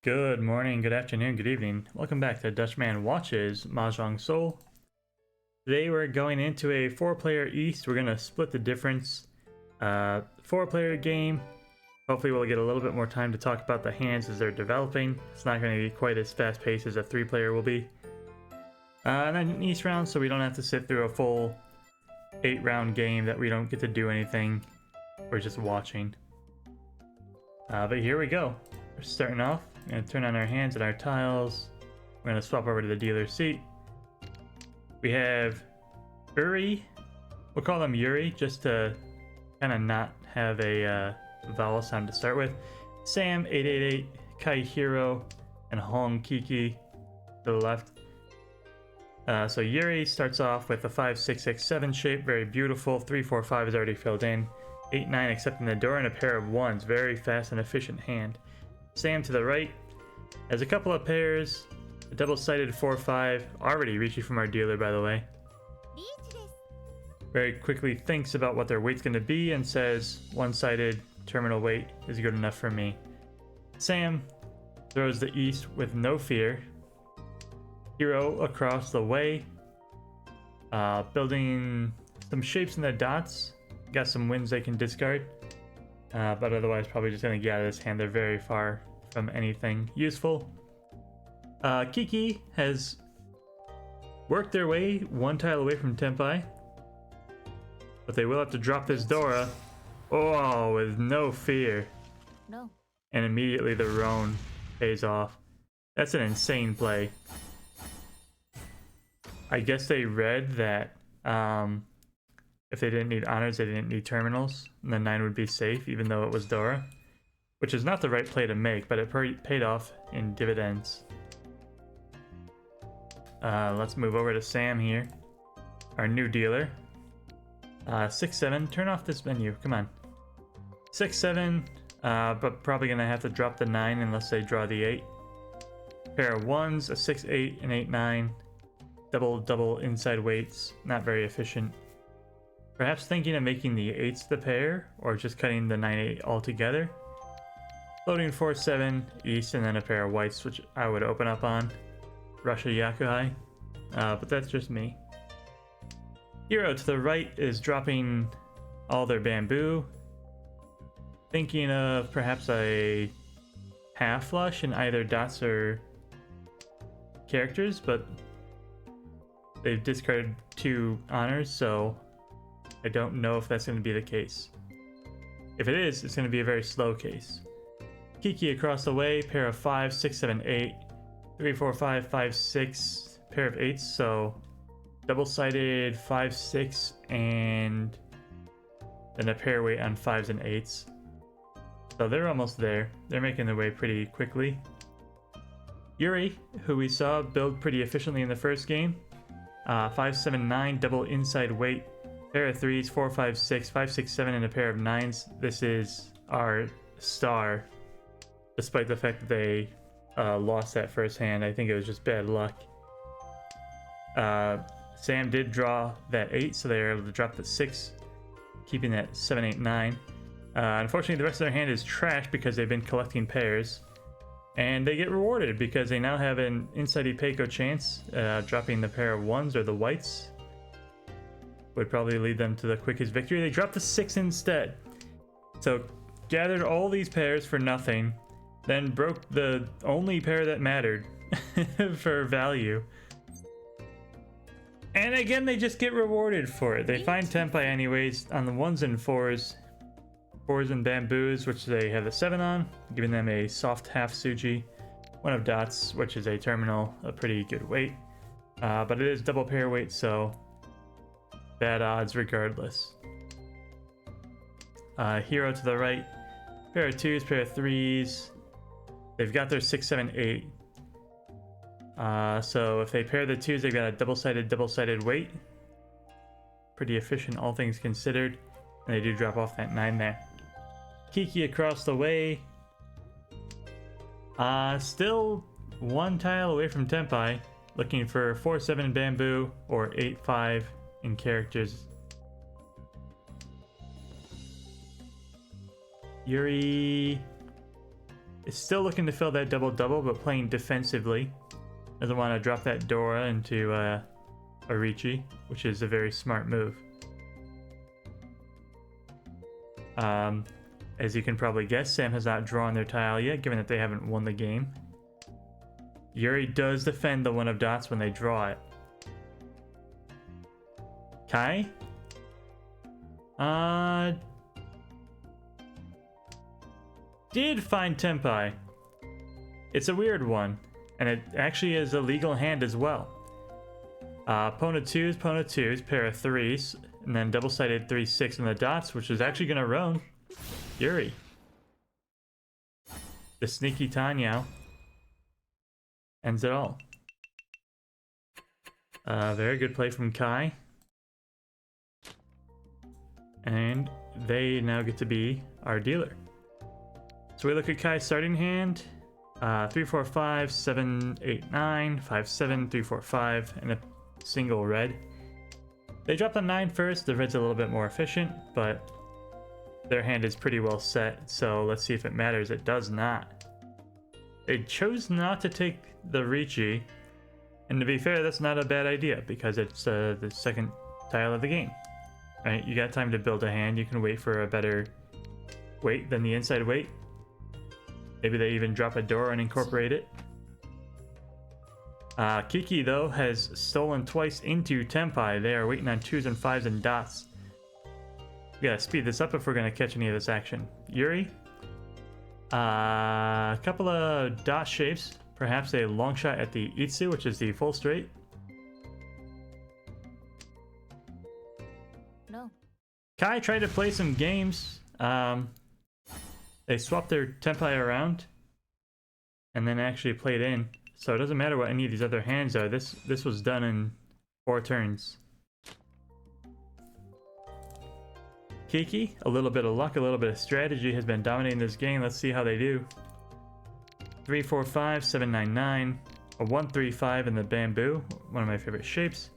Good morning, good afternoon, good evening. Welcome back to Dutchman Watches Mahjong Soul. Today we're going into a 4-player East. We're going to split the difference. 4-player game. Hopefully we'll get a little bit more time to talk about the hands as they're developing. It's not going to be quite as fast-paced as a 3-player will be. And then an East round, so we don't have to sit through a full 8-round game that we don't get to do anything. We're just watching. But here we go. We're starting off. We're going to turn on our hands and our tiles. We're going to swap over to the dealer's seat. We have Uri. We'll call him Yuri just to kind of not have a vowel sound to start with. Sam 888, Kai Hiro, and Hong Kiki to the left. So Yuri starts off with a 5-6-6-7 shape, very beautiful. 3-4-5 is already filled in. 8-9 accepting the door and a pair of ones, very fast and efficient hand. Sam to the right has a couple of pairs, a double-sided 4-5, already reaching from our dealer by the way. Very quickly thinks about what their weight's going to be and says one-sided terminal weight is good enough for me. Sam throws the East with no fear. Hero across the way, building some shapes in the dots. Got some wins they can discard. But otherwise probably just going to get out of this hand. They're very far from anything useful. Kiki has worked their way one tile away from Tempai. But they will have to drop this Dora. Oh, with no fear. No. And immediately the Roan pays off. That's an insane play. I guess they read that if they didn't need honors, they didn't need terminals, and the 9 would be safe, even though it was Dora. Which is not the right play to make, but it paid off in dividends. Let's move over to Sam here, our new dealer. 6-7, turn off this menu, come on. 6-7, but probably gonna have to drop the 9 unless they draw the 8. Pair of 1s, a 6-8, and 8-9. Double inside weights, not very efficient. Perhaps thinking of making the 8s the pair, or just cutting the 9-8 altogether. Loading 4-7 East, and then a pair of whites, which I would open up on. Russia Yakuhai, but that's just me. Hero to the right is dropping all their bamboo. Thinking of perhaps a half flush in either dots or characters, but they've discarded 2 honors, so I don't know if that's going to be the case. If it is, it's going to be a very slow case. Kiki across the way, pair of 5, 6, 7, 8, 3, 4, 5, 5, 6, pair of 8s, so double-sided 5, 6, and then a pair weight on 5s and 8s. So they're almost there. They're making their way pretty quickly. Yuri, who we saw build pretty efficiently in the first game, 5, 7, 9, double inside weight, pair of 3s, 4, 5, 6, 5, 6, 7, and a pair of 9s. This is our star. Despite the fact that they lost that first hand, I think it was just bad luck. Sam did draw that 8, so they were able to drop the 6, keeping that 7, 8, 9. Unfortunately, the rest of their hand is trash because they've been collecting pairs. And they get rewarded because they now have an inside Ipeco chance, dropping the pair of 1s or the whites. Would probably lead them to the quickest victory. They dropped the 6 instead. So gathered all these pairs for nothing, then broke the only pair that mattered for value. And again, they just get rewarded for it. They find Tempai anyways on the 1s and 4s. 4s and bamboos, which they have a 7 on, giving them a soft half Suji. 1 of dots, which is a terminal, a pretty good weight. But it is double pair weight, so bad odds regardless. Hero to the right, pair of 2s, pair of 3s. They've got their 6, 7, 8. So if they pair the 2s, they've got a double-sided weight. Pretty efficient, all things considered. And they do drop off that 9 there. Kiki across the way. Still 1 tile away from Tempai. Looking for 4-7 bamboo or 8-5 in characters. Yuri is still looking to fill that double-double, but playing defensively. Doesn't want to drop that Dora into Arichi, which is a very smart move. As you can probably guess, Sam has not drawn their tile yet, given that they haven't won the game. Yuri does defend the one of dots when they draw it. Kai? Did find Tenpai. It's a weird one, and it actually is a legal hand as well. Pona 2s, pair of 3s, and then double-sided 3-6 on the dots, which is actually gonna roam Yuri. The sneaky Tanyao ends it all. Very good play from Kai. And they now get to be our dealer. So we look at Kai's starting hand. 3, 4, 5, 7, 8, 9, 5, 7, 3, 4, 5, and a single red. They drop the 9 first. The red's a little bit more efficient, but their hand is pretty well set. So let's see if it matters. It does not. They chose not to take the Richi. And to be fair, that's not a bad idea because it's the second tile of the game. Right? You got time to build a hand. You can wait for a better weight than the inside weight. Maybe they even drop a door and incorporate it. Kiki, though, has stolen twice into Tenpai. They are waiting on 2s and 5s and dots. We gotta speed this up if we're gonna catch any of this action. Yuri? A couple of dot shapes. Perhaps a long shot at the Itsu, which is the full straight. No. Kai tried to play some games. They swapped their Tenpai around and then actually played in. So it doesn't matter what any of these other hands are. This was done in 4 turns. Kiki, a little bit of luck, a little bit of strategy has been dominating this game. Let's see how they do. 3, 4, 5, 7, 9, 9. A 1, 3, 5 in the bamboo. One of my favorite shapes.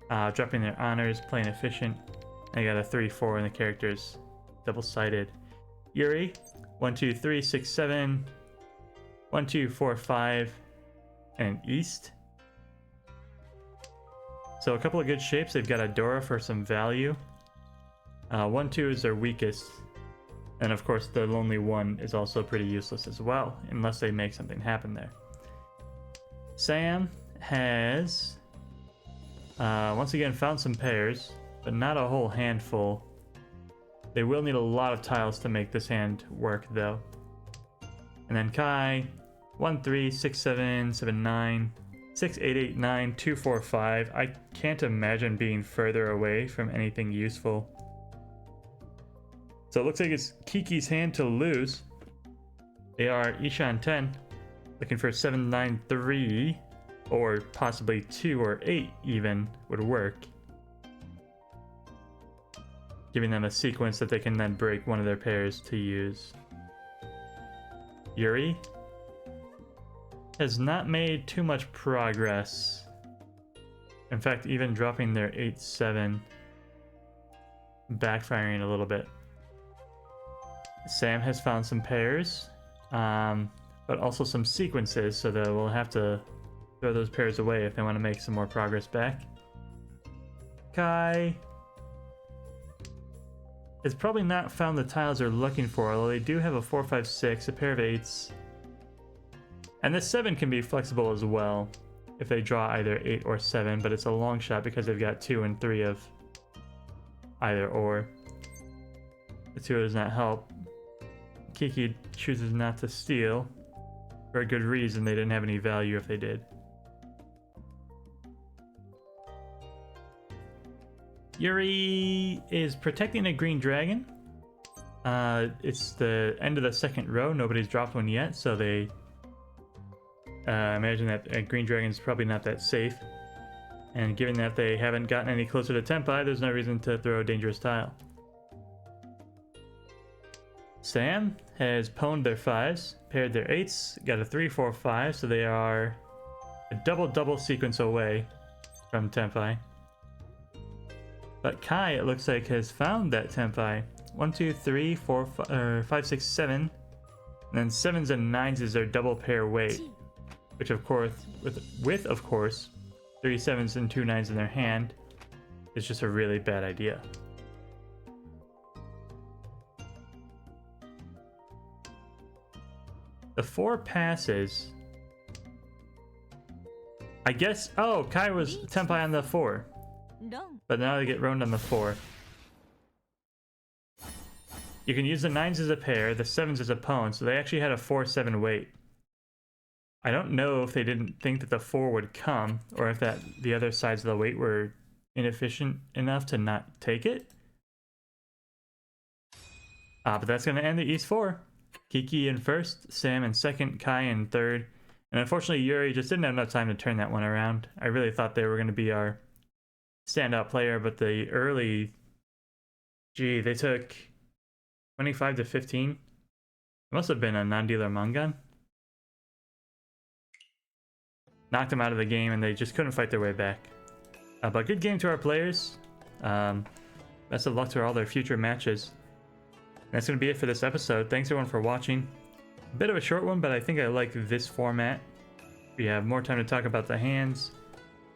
Dropping their honors, playing efficient. I got a 3, 4 in the characters. Double-sided. Yuri, 1, 2, 3, 6, 7, 1, 2, 4, 5, and east. So a couple of good shapes. They've got a Dora for some value. 1, 2 is their weakest. And of course the Lonely One is also pretty useless as well, unless they make something happen there. Sam has, once again, found some pairs, but not a whole handful. They will need a lot of tiles to make this hand work, though. And then Kai, 1, 3, 6, 7, 7, 9, 6, 8, 8, 9, 2, 4, 5. I can't imagine being further away from anything useful. So it looks like it's Kiki's hand to lose. They are Ishan 10, looking for 7, 9, 3, or possibly 2 or 8 even would work. Giving them a sequence that they can then break one of their pairs to use. Yuri has not made too much progress. In fact, even dropping their 8-7, backfiring a little bit. Sam has found some pairs, but also some sequences, so that we'll have to throw those pairs away if they want to make some more progress back. Kai has probably not found the tiles they're looking for, although they do have a 4, 5, 6, a pair of 8s. And this 7 can be flexible as well if they draw either 8 or 7, but it's a long shot because they've got 2 and 3 of either or. The 2 does not help. Kiki chooses not to steal for a good reason. They didn't have any value if they did. Yuri is protecting a green dragon. It's the end of the second row. Nobody's dropped one yet, so they imagine that a green dragon is probably not that safe. And given that they haven't gotten any closer to Tenpai, there's no reason to throw a dangerous tile. Sam has pwned their 5s, paired their 8s, got a 3, 4, 5, so they are a double sequence away from Tenpai. But Kai, it looks like, has found that Tenpai. 1, 2, 3, 4, 5, 6, 7. And then 7s and 9s is their double pair weight, which of course, with of course, 3 7s and 2 9s in their hand is just a really bad idea. The 4 passes. I guess, oh, Kai was Tenpai on the 4. But now they get roamed on the 4. You can use the 9s as a pair, the 7s as a pawn, so they actually had a 4-7 weight. I don't know if they didn't think that the 4 would come, or if that the other sides of the weight were inefficient enough to not take it. But that's going to end the East 4. Kiki in first, Sam in second, Kai in third. And unfortunately, Yuri just didn't have enough time to turn that one around. I really thought they were going to be our standout player, but the early... Gee, they took 25 to 15. It must have been a non-dealer Mangan. Knocked them out of the game, and they just couldn't fight their way back. But good game to our players. Best of luck to all their future matches. That's going to be it for this episode. Thanks everyone for watching. A bit of a short one, but I think I like this format. We have more time to talk about the hands,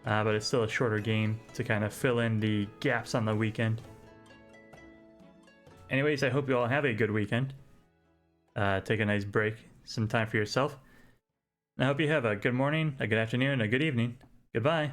but it's still a shorter game to kind of fill in the gaps on the weekend. Anyways, I hope you all have a good weekend. Take a nice break, some time for yourself. And I hope you have a good morning, a good afternoon, a good evening. Goodbye.